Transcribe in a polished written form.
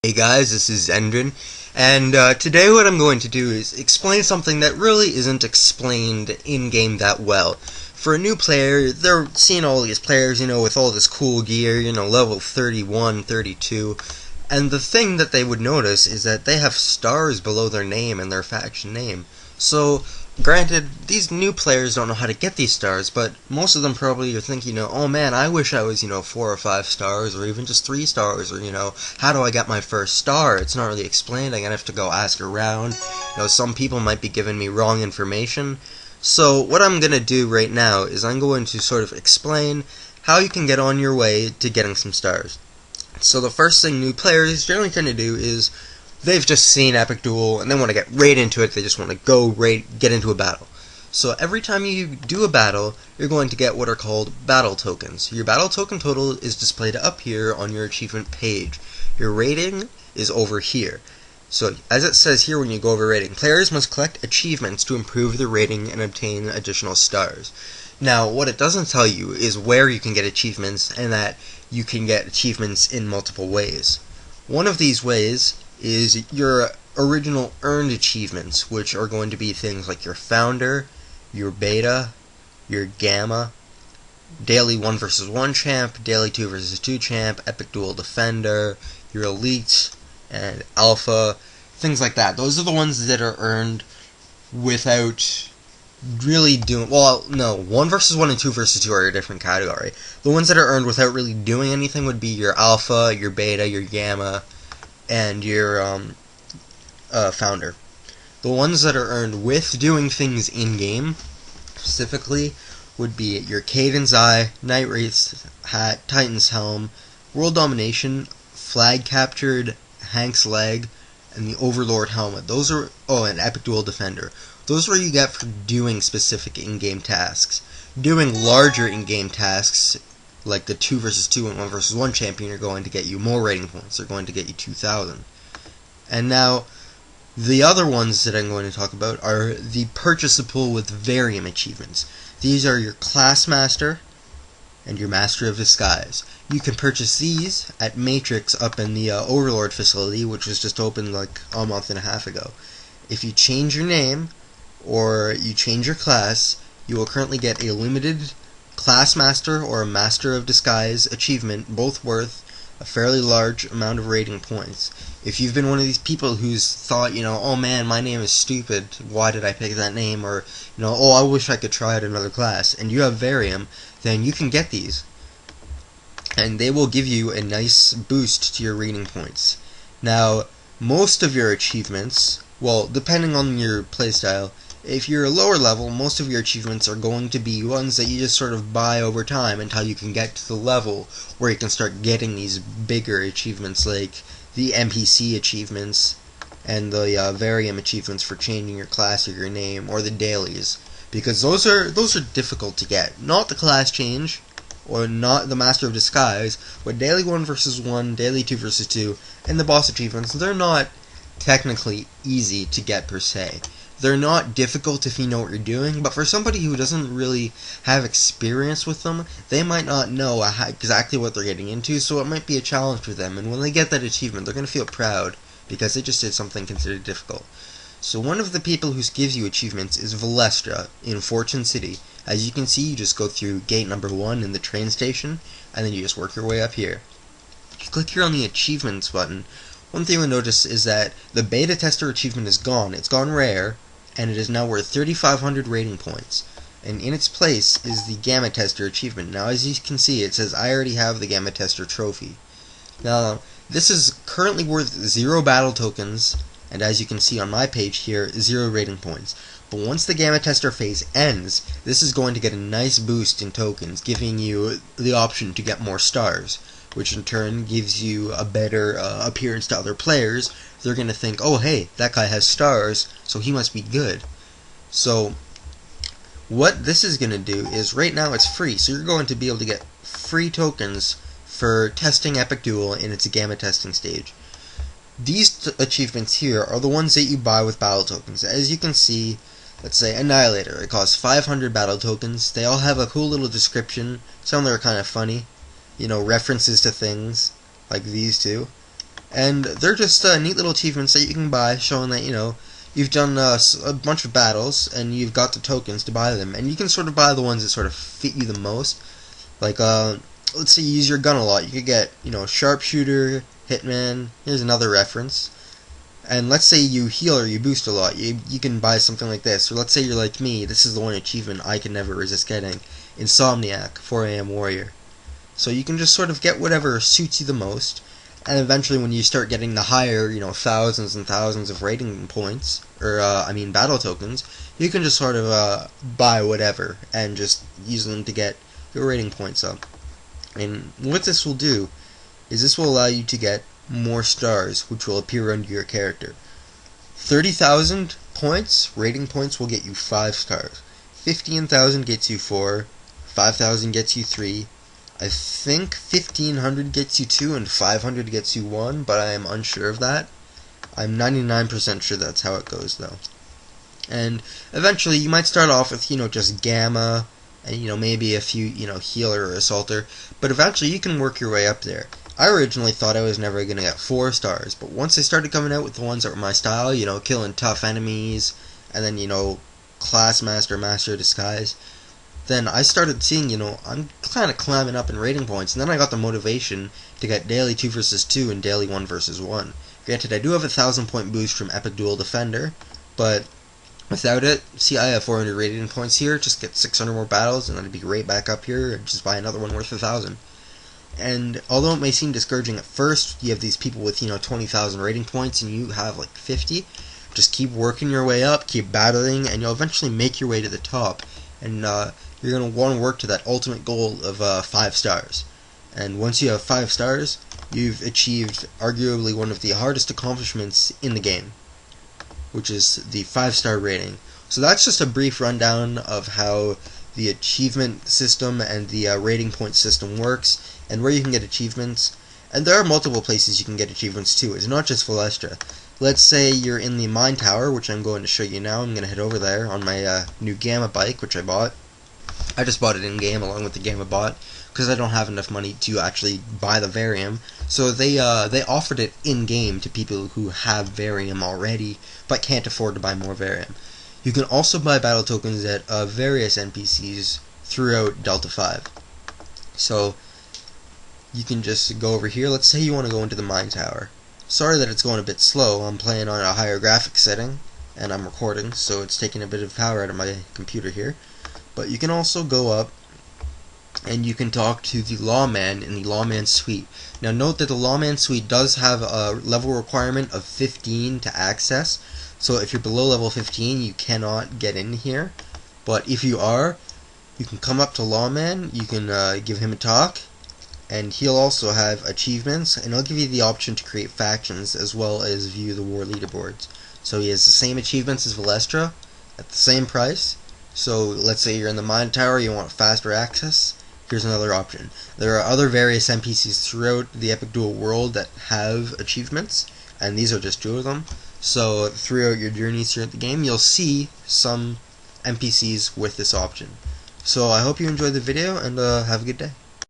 Hey guys, this is Endrin, and today what I'm going to do is explain something that really isn't explained in-game that well. For a new player, they're seeing all these players, with all this cool gear, level 31, 32, and the thing that they would notice is that they have stars below their name and their faction name. So, granted, these new players don't know how to get these stars, but most of them probably are thinking, oh man, I wish I was, 4 or 5 stars, or even just 3 stars, or, how do I get my first star? It's not really explained. I'm gonna have to go ask around. Some people might be giving me wrong information. So, what I'm gonna do right now is I'm going to sort of explain how you can get on your way to getting some stars. So, the first thing new players generally tend to do is they've just seen Epic Duel and they want to get right into it. They just want to go get into a battle. So every time you do a battle, you're going to get what are called battle tokens. Your battle token total is displayed up here on your achievement page. Your rating is over here. So as it says here when you go over rating, players must collect achievements to improve their rating and obtain additional stars. Now, what it doesn't tell you is where you can get achievements, and that you can get achievements in multiple ways. One of these ways is your original earned achievements, which are going to be things like your founder, your beta, your gamma, daily 1 vs 1 champ, daily 2 vs 2 champ, epic duel defender, your elite, and alpha, things like that. Those are the ones that are earned without really doing, 1 vs 1 and 2 vs 2 are a different category. The ones that are earned without really doing anything would be your alpha, your beta, your gamma, and your founder. The ones that are earned with doing things in-game, specifically, would be your Caden's Eye, Night Wraith's Hat, Titan's Helm, World Domination, Flag Captured, Hank's Leg, and the Overlord Helmet. Those are, and Epic Duel Defender. Those are what you get for doing specific in-game tasks. Doing larger in-game tasks, like the 2 vs 2 and 1 vs 1 champion, are going to get you more rating points. They're going to get you 2,000. And now, the other ones that I'm going to talk about are the purchasable with Varium achievements. These are your Class Master and your Master of Disguise. You can purchase these at Matrix up in the Overlord facility, which was just opened like a month and a half ago. If you change your name, or you change your class, you will currently get a limited Class Master or a Master of Disguise achievement, both worth a fairly large amount of rating points. If you've been one of these people who's thought, oh man, my name is stupid, why did I pick that name, or, I wish I could try out another class, and you have Varium, then you can get these. And they will give you a nice boost to your rating points. Now, most of your achievements, depending on your playstyle, if you're a lower level, most of your achievements are going to be ones that you just sort of buy over time until you can get to the level where you can start getting these bigger achievements, like the NPC achievements and the Varium achievements for changing your class or your name, or the dailies, because those are difficult to get. Not the class change, or not the Master of Disguise, but daily 1 vs 1, daily 2 vs 2, and the boss achievements. They're not technically easy to get per se. They're not difficult if you know what you're doing, but for somebody who doesn't really have experience with them, they might not know exactly what they're getting into, so it might be a challenge for them, and when they get that achievement, they're going to feel proud, because they just did something considered difficult. So one of the people who gives you achievements is Valestra in Fortune City. As you can see, you just go through gate number 1 in the train station, and then you just work your way up here. If you click here on the Achievements button, one thing you'll notice is that the Beta Tester achievement is gone. It's gone rare, and it is now worth 3,500 rating points. And in its place is the Gamma Tester achievement. Now, as you can see, it says I already have the Gamma Tester trophy. Now, this is currently worth 0 battle tokens, and as you can see on my page here, 0 rating points. But once the Gamma Tester phase ends, this is going to get a nice boost in tokens, giving you the option to get more stars, which in turn gives you a better appearance to other players. They're going to think, oh hey, that guy has stars, so he must be good. So what this is going to do is, right now it's free, so you're going to be able to get free tokens for testing Epic Duel in its Gamma testing stage. These achievements here are the ones that you buy with battle tokens. As you can see, let's say Annihilator, it costs 500 battle tokens. They all have a cool little description. Some of them are kind of funny, references to things, like these two. and they're just neat little achievements that you can buy, showing that you've done a bunch of battles and you've got the tokens to buy them, and you can sort of buy the ones that sort of fit you the most. Like let's say you use your gun a lot, you could get sharpshooter, hitman. Here's another reference. And let's say you heal or you boost a lot, you can buy something like this. Or let's say you're like me, this is the one achievement I can never resist getting: Insomniac, 4 AM Warrior. So you can just sort of get whatever suits you the most, and eventually when you start getting the higher, thousands and thousands of rating points, or battle tokens, you can just sort of buy whatever and just use them to get your rating points up. And what this will do is this will allow you to get more stars, which will appear under your character. 30,000 points, rating points, will get you 5 stars. 15,000 gets you 4, 5,000 gets you 3, I think 1,500 gets you 2, and 500 gets you 1, but I am unsure of that. I'm 99% sure that's how it goes, though. And eventually you might start off with, just Gamma, and, maybe a few, Healer or Assaulter, but eventually you can work your way up there. I originally thought I was never going to get 4 stars, but once they started coming out with the ones that were my style, killing tough enemies, and then, Class Master, Master of Disguise, then I started seeing, I'm kind of climbing up in rating points, and then I got the motivation to get daily 2 vs 2 and daily 1 vs 1. Granted, I do have a 1,000-point boost from Epic Duel Defender, but without it, see, I have 400 rating points here, just get 600 more battles, and then I'd be right back up here, and just buy another one worth 1,000. And although it may seem discouraging at first, you have these people with, 20,000 rating points, and you have like 50, just keep working your way up, keep battling, and you'll eventually make your way to the top. And you're going to want to work to that ultimate goal of 5 stars. And once you have 5 stars, you've achieved arguably one of the hardest accomplishments in the game, which is the 5-star rating. So that's just a brief rundown of how the achievement system and the rating point system works, and where you can get achievements. And there are multiple places you can get achievements too. It's not just Valestra. Let's say you're in the Mine Tower, which I'm going to show you now. I'm going to head over there on my new Gamma bike, which I bought. I just bought it in-game along with the Gamma bot, because I don't have enough money to actually buy the Varium. So they offered it in-game to people who have Varium already, but can't afford to buy more Varium. You can also buy battle tokens at various NPCs throughout Delta 5. So you can just go over here. Let's say you want to go into the Mine Tower. Sorry that it's going a bit slow. I'm playing on a higher graphics setting, and I'm recording, so it's taking a bit of power out of my computer here. But you can also go up, and you can talk to the Lawman in the Lawman Suite. Now note that the Lawman Suite does have a level requirement of 15 to access, so if you're below level 15, you cannot get in here. But if you are, you can come up to Lawman, you can give him a talk, and he'll also have achievements, and he'll give you the option to create factions as well as view the war leaderboards. So he has the same achievements as Valestra at the same price. So let's say you're in the Mine Tower, you want faster access, here's another option. There are other various NPCs throughout the Epic Duel world that have achievements, and these are just 2 of them. So throughout your journeys throughout the game, you'll see some NPCs with this option. So I hope you enjoyed the video, and have a good day.